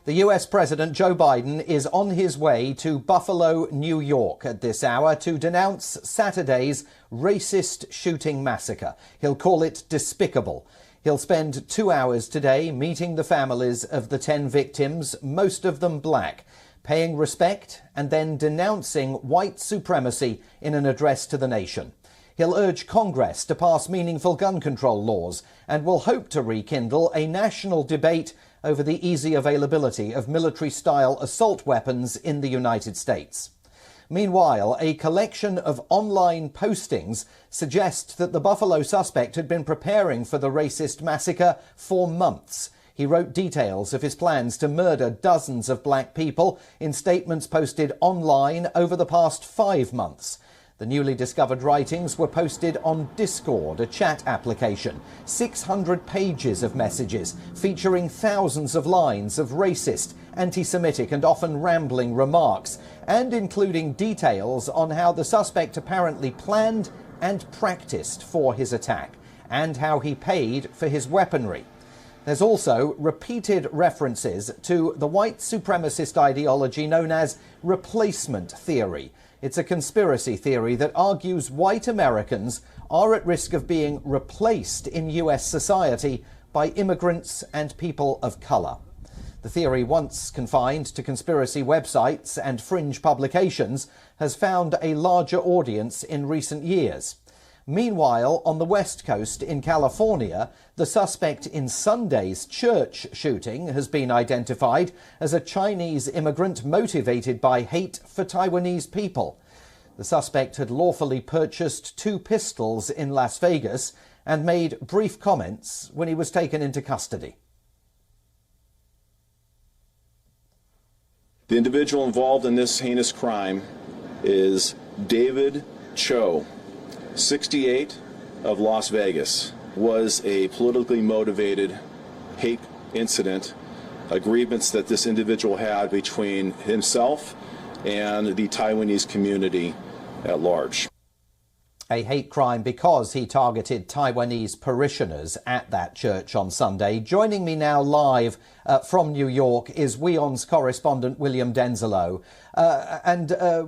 The US President Joe Biden is on his way to Buffalo, New York at this hour to denounce Saturday's racist shooting massacre. He'll call it despicable. He'll spend 2 hours today meeting the families of the 10 victims, most of them black, paying respect and then denouncing white supremacy in an address to the nation. He'll urge Congress to pass meaningful gun control laws and will hope to rekindle a national debate over the easy availability of military-style assault weapons in the United States. Meanwhile, a collection of online postings suggest that the Buffalo suspect had been preparing for the racist massacre for months. He wrote details of his plans to murder dozens of black people in statements posted online over the past 5 months. The newly discovered writings were posted on Discord, a chat application. 600 pages of messages featuring thousands of lines of racist, anti-Semitic and often rambling remarks, and including details on how the suspect apparently planned and practiced for his attack, and how he paid for his weaponry. There's also repeated references to the white supremacist ideology known as replacement theory. It's a conspiracy theory that argues white Americans are at risk of being replaced in US society by immigrants and people of colour. The theory, once confined to conspiracy websites and fringe publications, has found a larger audience in recent years. Meanwhile, on the West Coast in California, the suspect in Sunday's church shooting has been identified as a Chinese immigrant motivated by hate for Taiwanese people. The suspect had lawfully purchased 2 pistols in Las Vegas and made brief comments when he was taken into custody. The individual involved in this heinous crime is David Cho, 68, of Las Vegas. Was a politically motivated hate incident, a grievance that this individual had between himself and the Taiwanese community at large. A hate crime because he targeted Taiwanese parishioners at that church on Sunday. Joining me now live from New York is WION's correspondent William Denzelo.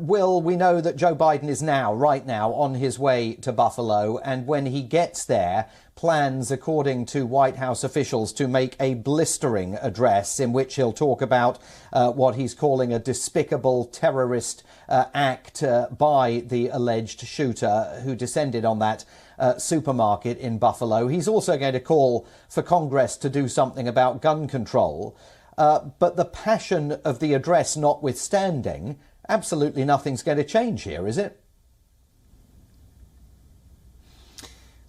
Will, we know that Joe Biden is right now, on his way to Buffalo, and when he gets there, plans, according to White House officials, to make a blistering address in which he'll talk about what he's calling a despicable terrorist act by the alleged shooter who descended on that supermarket in Buffalo. He's also going to call for Congress to do something about gun control. But the passion of the address notwithstanding, absolutely nothing's going to change here, is it?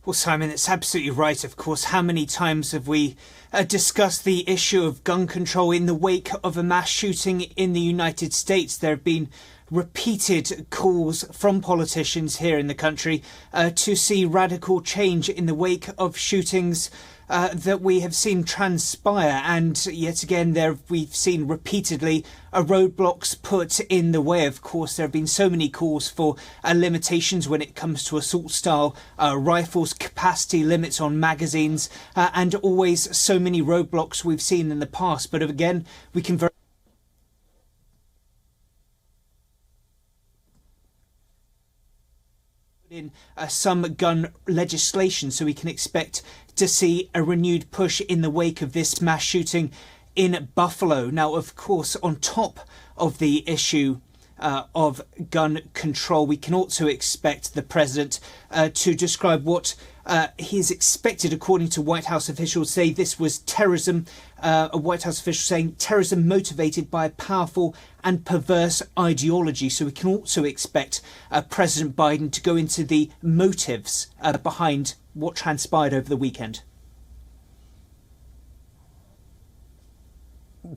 Well, Simon, it's absolutely right. Of course, how many times have we discussed the issue of gun control in the wake of a mass shooting in the United States? There have been repeated calls from politicians here in the country to see radical change in the wake of shootings that we have seen transpire, and yet again we've seen repeatedly roadblocks put in the way. Of course, there have been so many calls for limitations when it comes to assault-style rifles, capacity limits on magazines, and always so many roadblocks we've seen in the past. But again, we can very in some gun legislation, so we can expect to see a renewed push in the wake of this mass shooting in Buffalo. Now, of course, on top of the issue of gun control, we can also expect the president to describe what he is expected, according to White House officials, say this was terrorism. A White House official saying terrorism motivated by a powerful and perverse ideology. So we can also expect President Biden to go into the motives behind what transpired over the weekend.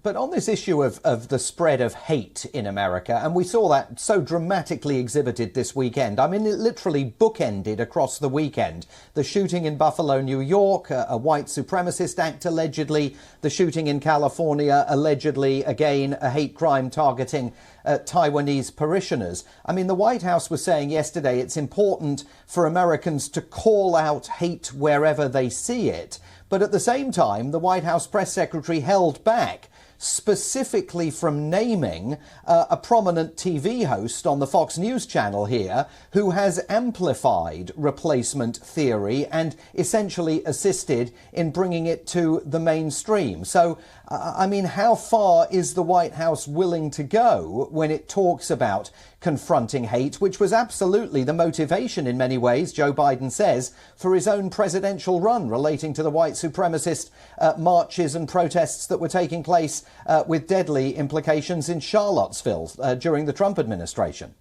But on this issue of the spread of hate in America, and we saw that so dramatically exhibited this weekend. I mean, it literally bookended across the weekend. The shooting in Buffalo, New York, a white supremacist act allegedly. The shooting in California, allegedly, again, a hate crime targeting Taiwanese parishioners. I mean, the White House was saying yesterday it's important for Americans to call out hate wherever they see it. But at the same time, the White House press secretary held back. specifically from naming a prominent TV host on the Fox News channel here who has amplified replacement theory and essentially assisted in bringing it to the mainstream. So, I mean, how far is the White House willing to go when it talks about confronting hate, which was absolutely the motivation in many ways, Joe Biden says, for his own presidential run relating to the white supremacist marches and protests that were taking place with deadly implications in Charlottesville during the Trump administration?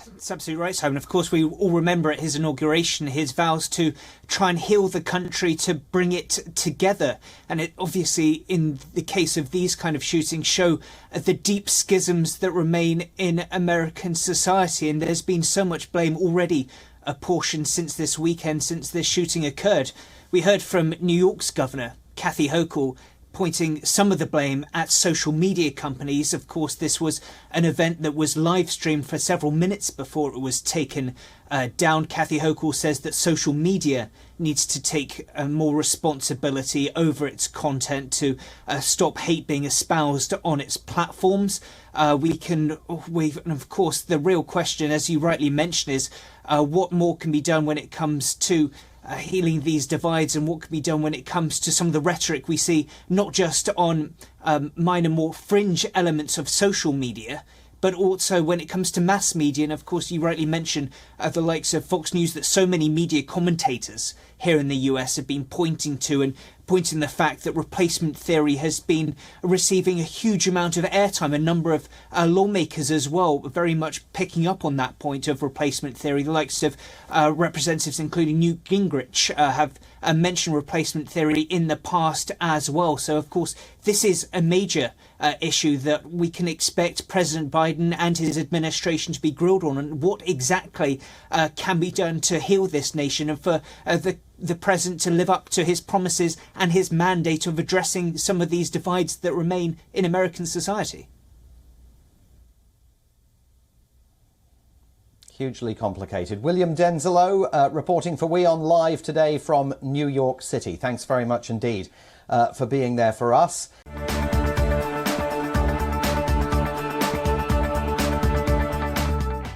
That's absolutely right, Simon. Of course, we all remember at his inauguration his vows to try and heal the country, to bring it together. And it obviously, in the case of these kind of shootings, show the deep schisms that remain in American society. And there's been so much blame already apportioned since this weekend, since this shooting occurred. We heard from New York's governor, Kathy Hochul, pointing some of the blame at social media companies. Of course, this was an event that was live streamed for several minutes before it was taken down. Kathy Hochul says that social media needs to take more responsibility over its content to stop hate being espoused on its platforms. And of course, the real question, as you rightly mentioned, is what more can be done when it comes to healing these divides, and what can be done when it comes to some of the rhetoric we see, not just on minor, more fringe elements of social media, but also when it comes to mass media. And of course, you rightly mentioned the likes of Fox News that so many media commentators here in the US have been pointing to, and pointing the fact that replacement theory has been receiving a huge amount of airtime. A number of lawmakers as well very much picking up on that point of replacement theory. The likes of representatives including Newt Gingrich have mentioned replacement theory in the past as well. So of course this is a major issue that we can expect President Biden and his administration to be grilled on, and what exactly can be done to heal this nation, and for the president to live up to his promises and his mandate of addressing some of these divides that remain in American society. Hugely complicated. William Denzelo reporting for WION Live today from New York City. Thanks very much indeed for being there for us.